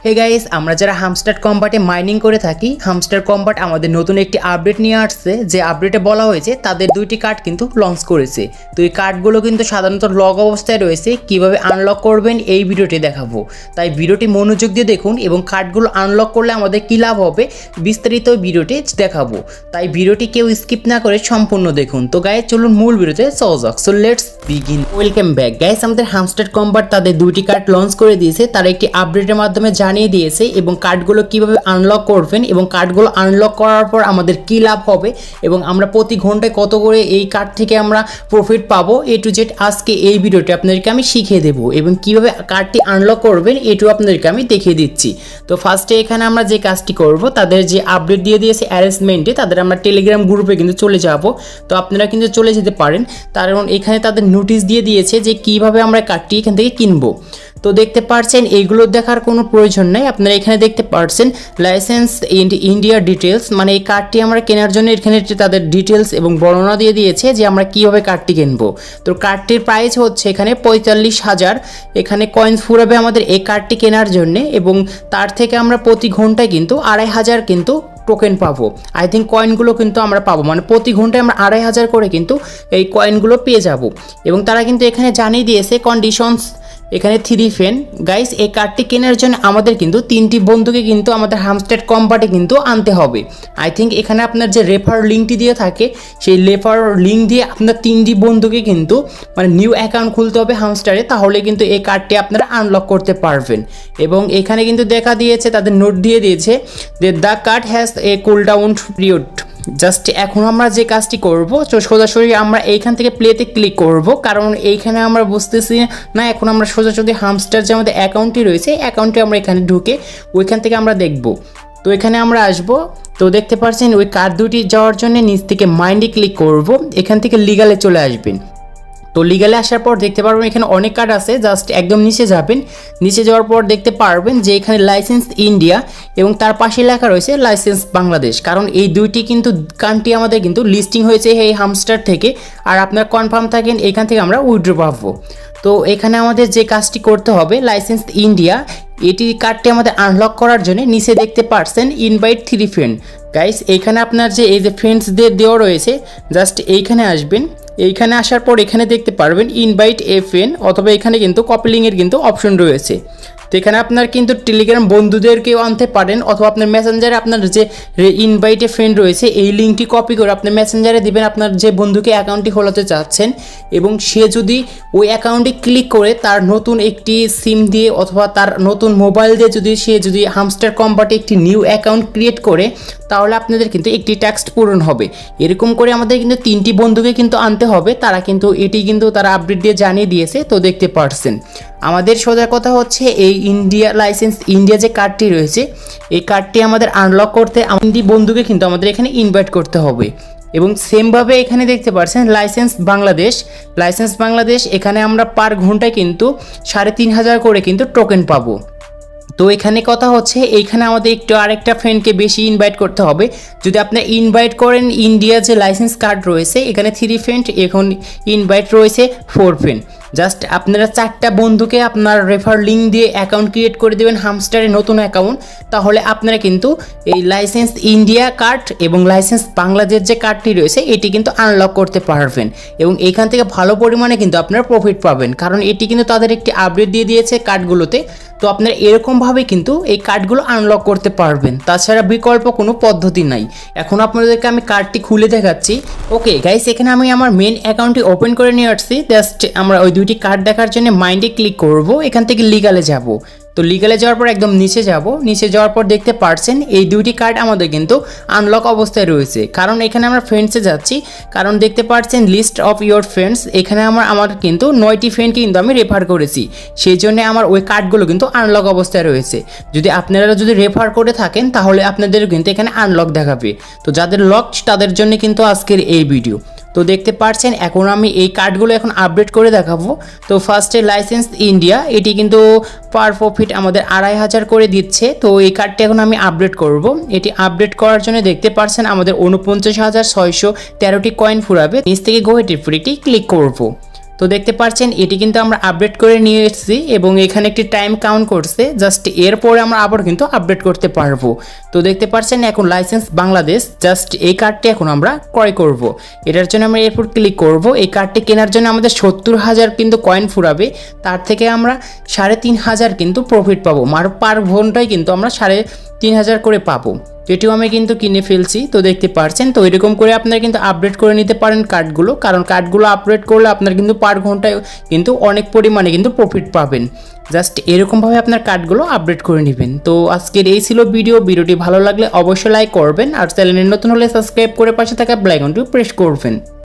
Hey guys, আমরা যারা hamster কম্বাটে mining করে থাকি, হামস্টার কম্বাট আমাদের নতুন একটি আপডেট নিয়ে আসছে। যে আপডেটে বলা হয়েছে তাদের দুইটি কার্ড কিন্তু লঞ্চ করেছে। তো এই কার্ডগুলো কিন্তু সাধারণত লক অবস্থায় রয়েছে, কিভাবে আনলক করবেন এই ভিডিওটি দেখাবো। তাই ভিডিওটি মনোযোগ দিয়ে দেখুন এবং কার্ডগুলো আনলক করলে আমাদের কী লাভ হবে বিস্তারিত ভিডিওটি দেখাবো। তাই ভিডিওটি কেউ স্কিপ না করে সম্পূর্ণ দেখুন। তো গাইস চলুন মূল ভিডিওতে চলা যাক। So let's begin. Welcome back guys, আমাদের হামস্টার কম্বাট তাদের দুইটি কার্ড লঞ্চ করে দিয়েছে। তারা একটি আপডেটের মাধ্যমে জানিয়ে দিয়েছে এবং কার্ডগুলো কিভাবে আনলক করবেন এবং কার্ডগুলো আনলক করার পর আমাদের কী লাভ হবে এবং আমরা প্রতি ঘন্টায় কত করে এই কার্ড থেকে আমরা প্রফিট পাবো, এ টু জেড আজকে এই ভিডিওটি আপনাদেরকে আমি শিখিয়ে দেবো এবং কিভাবে কার্ডটি আনলক করবেন এটু আপনাদেরকে আমি দেখিয়ে দিচ্ছি। তো ফার্স্টে এখানে আমরা যে কাজটি করব, তাদের যে আপডেট দিয়ে দিয়েছে অ্যারেঞ্জমেন্টে, তাদের আমরা টেলিগ্রাম গ্রুপে কিন্তু চলে যাব। তো আপনারা কিন্তু চলে যেতে পারেন, কারণ এখানে তাদের নোটিশ দিয়ে দিয়েছে যে কিভাবে আমরা কার্ডটি এখান থেকে কিনবো। তো দেখতে পাচ্ছেন এইগুলো দেখার কোনো প্রয়োজন নাই, আপনারা এখানে দেখতে পাচ্ছেন লাইসেন্স ইন্ডিয়া ডিটেলস, মানে এই কার্ডটি আমরা কেনার জন্য এখানে তাদের ডিটেলস এবং বর্ণনা দিয়ে দিয়েছে যে আমরা কীভাবে কার্ডটি কিনবো। তো কার্ডটির প্রাইস হচ্ছে এখানে 45,000 এখানে কয়েন্স ফুরাবে আমাদের এই কার্ডটি কেনার জন্যে এবং তার থেকে আমরা প্রতি ঘন্টায় কিন্তু 2,500 কিন্তু টোকেন পাবো। আই থিঙ্ক কয়েনগুলো কিন্তু আমরা পাবো, মানে প্রতি ঘন্টায় আমরা 2,500 করে কিন্তু এই কয়েনগুলো পেয়ে যাব। এবং তারা কিন্তু এখানে জানিয়ে দিয়েছে কন্ডিশনস এখানে 3 ফেন। গাইস এই কার্ডটি কেনার জন্য আমাদের কিন্তু 3টি বন্ধুকে কিন্তু আমাদের হামস্টার কম্বাটে কিন্তু আনতে হবে। আই থিঙ্ক এখানে আপনার যে রেফার লিঙ্কটি দিয়ে থাকে সেই রেফার লিঙ্ক দিয়ে আপনার 3টি বন্ধুকে কিন্তু মানে নিউ অ্যাকাউন্ট খুলতে হবে হামস্টারে, তাহলে কিন্তু এই কার্ডটি আপনারা আনলক করতে পারবেন। এবং এখানে কিন্তু দেখা দিয়েছে, তাদের নোট দিয়ে দিয়েছে যে the card has a cool down period. Just এখন আমরা যে কাজটি করব, সোজাসুজি আমরা এইখান থেকে প্লেতে ক্লিক করব, কারণ এইখানে আমরা বুঝতেছি না। এখন আমরা সোজাসুজি হামস্টার যে আমাদের অ্যাকাউন্টটি রয়েছে অ্যাকাউন্টে আমরা এখানে ঢুকে ওইখান থেকে আমরা দেখব। তো এখানে আমরা আসব। তো দেখতে পাচ্ছেন ওই কার্ড দুটি যাওয়ার জন্য নিচ থেকে মাইন্ডে ক্লিক করব, এখান থেকে লিগালে চলে আসবেন। তো লিগালে আসার পর দেখতে পারবেন এখানে অনেক কার্ড আছে, জাস্ট একদম নিচে যাবেন। নিচে যাওয়ার পর দেখতে পারবেন যে এখানে লাইসেন্স ইন্ডিয়া এবং তার পাশে লেখা রয়েছে লাইসেন্স বাংলাদেশ, কারণ এই দুইটি কিন্তু কান্ট্রি আমাদের কিন্তু লিস্টিং হয়েছে এই হামস্টার থেকে। আর আপনার কনফার্ম থাকেন এখান থেকে আমরা উইথড্র পাবো। তো এখানে আমাদের যে কাজটি করতে হবে, লাইসেন্স ইন্ডিয়া এটি কার্ডটি আমাদের আনলক করার জন্য নিচে দেখতে পারছেন ইনভাইট 3 ফ্রেন্ড। গাইস এইখানে আপনার যে এই যে ফ্রেন্ডসদের দেওয়া রয়েছে, জাস্ট এইখানে আসবেন। এইখানে আসার পর এখানে দেখতে পারবেন ইনভাইট এ ফ্রেন্ড, অথবা এখানে কিন্তু কপি লিংকের কিন্তু অপশন রয়েছে। তো এখানে আপনার কিন্তু টেলিগ্রাম বন্ধুদেরকেও আনতে পারেন, অথবা আপনার মেসেঞ্জারে আপনার যে ইনভাইট এ ফ্রেন্ড রয়েছে এই লিঙ্কটি কপি করে আপনার মেসেঞ্জারে দিবেন আপনার যে বন্ধুকে অ্যাকাউন্টটি খোলাতে চাচ্ছেন, এবং সে যদি ওই অ্যাকাউন্টে ক্লিক করে তার নতুন একটি সিম দিয়ে অথবা তার নতুন মোবাইল দিয়ে যদি হামস্টার কম্বাটে একটি নিউ অ্যাকাউন্ট ক্রিয়েট করে, তাহলে আপনাদের কিন্তু একটি ট্যাক্স পূরণ হবে। এরকম করে আমাদের কিন্তু 3টি বন্ধুকে কিন্তু আনতে হবে। তারা কিন্তু এটি কিন্তু তারা আপডেট দিয়ে জানিয়ে দিয়েছে। তো দেখতে পারছেন আমাদের সোজা কথা হচ্ছে এই ইন্ডিয়া লাইসেন্স ইন্ডিয়া যে কার্ডটি রয়েছে এই কার্ডটি আমাদের আনলক করতে 3টি বন্ধুকে কিন্তু আমাদের এখানে ইনভাইট করতে হবে। এবং সেমভাবে এখানে দেখতে পাচ্ছেন লাইসেন্স বাংলাদেশ এখানে আমরা পার ঘন্টায় কিন্তু 3,500 করে কিন্তু টোকেন পাবো। তো এখানে কথা হচ্ছে এইখানে আমাদের একটু আরেকটা ফ্রেন্ডকে বেশি ইনভাইট করতে হবে। যদি আপনি ইনভাইট করেন ইন্ডিয়া যে লাইসেন্স কার্ড রয়েছে এখানে 3 ফ্রেন্ড, এখন ইনভাইট রয়েছে 4 ফ্রেন্ড। জাস্ট আপনারা 4টা বন্ধুকে আপনার রেফার লিঙ্ক দিয়ে অ্যাকাউন্ট ক্রিয়েট করে দেবেন হামস্টারে নতুন অ্যাকাউন্ট, তাহলে আপনারা কিন্তু এই লাইসেন্স ইন্ডিয়া কার্ড এবং লাইসেন্স বাংলাদেশ যে কার্ডটি রয়েছে এটি কিন্তু আনলক করতে পারবেন এবং এইখান থেকে ভালো পরিমাণে কিন্তু আপনারা প্রফিট পাবেন, কারণ এটি কিন্তু তাদের একটি আপডেট দিয়ে দিয়েছে কার্ডগুলোতে। তো আপনারা এরকমভাবে কিন্তু এই কার্ডগুলো আনলক করতে পারবেন, তাছাড়া বিকল্প কোনো পদ্ধতি নাই। এখন আপনাদেরকে আমি কার্ডটি খুলে দেখাচ্ছি। ওকে গাইস, এখানে আমি আমার মেন অ্যাকাউন্টটি ওপেন করে নিয়ে আসছি। জাস্ট আমরা ওই দুইটি কার্ড দেখার জন্য মাইন্ডে ক্লিক করব, এখান থেকে লিগালে যাব। তো লিগালে যাওয়ার পর একদম নিচে যাব। নিচে যাওয়ার পর দেখতে পাচ্ছেন এই দুইটি কার্ড আমাদের কিন্তু আনলক অবস্থায় রয়েছে, কারণ এখানে আমরা ফ্রেন্ডসে যাচ্ছি। কারণ দেখতে পাচ্ছেন লিস্ট অফ ইয়োর ফ্রেন্ডস, এখানে আমার কিন্তু 9টি ফ্রেন্ডকে কিন্তু আমি রেফার করেছি, সেই জন্য আমার ওই কার্ডগুলো কিন্তু আনলক অবস্থায় রয়েছে। যদি আপনারা রেফার করে থাকেন তাহলে আপনাদের কিন্তু এখানে আনলক দেখাবে। তো যাদের লক তাদের জন্য কিন্তু আজকের এই ভিডিও। তো দেখতে পাচ্ছেন এখন আমি এই কার্ডগুলো এখন আপডেট করে দেখাবো। তো ফার্স্টে লাইসেন্স ইন্ডিয়া এটি কিন্তু পার প্রফিট আমাদের 2,500 করে দিচ্ছে। তো এই কার্ডটি এখন আমি আপডেট করব। এটি আপডেট করার জন্য দেখতে পাচ্ছেন আমাদের 49,613টি কয়েন ফুরাবে। নিচ থেকে গো হেটির ফ্রিটি ক্লিক করব। তো দেখতে পাচ্ছেন এটি কিন্তু আমরা আপডেট করে নিয়ে এসেছি এবং এখানে একটি টাইম কাউন্ট করছে, জাস্ট এরপরে আমরা আবার কিন্তু আপডেট করতে পারবো। তো দেখতে পাচ্ছেন এখন লাইসেন্স বাংলাদেশ, জাস্ট এই কার্ডটি এখন আমরা ক্রয় করব। এটার জন্য আমরা এরপর ক্লিক করব। এই কার্ডটি কেনার জন্য আমাদের 70,000 কিন্তু কয়েন ফুরাবে, তার থেকে আমরা 3,500 কিন্তু প্রফিট পাবো, পার ঘন্টায় কিন্তু আমরা 3,500 করে পাবো। এটিও আমি কিন্তু কিনে ফেলছি। তো দেখতে পাচ্ছেন, তো এরকম করে আপনারা কিন্তু আপডেট করে নিতে পারেন কার্ডগুলো, কারণ কার্ডগুলো আপডেট করলে আপনার কিন্তু পার ঘন্টায় কিন্তু অনেক পরিমাণে কিন্তু প্রফিট পাবেন। জাস্ট এরকমভাবে আপনার কার্ডগুলো আপডেট করে নেবেন। তো আজকের এই ছিল ভিডিওটি ভালো লাগলে অবশ্যই লাইক করবেন, আর চ্যানেলে নতুন হলে সাবস্ক্রাইব করে পাশে থাকা বেল আইকনটি প্রেস করবেন।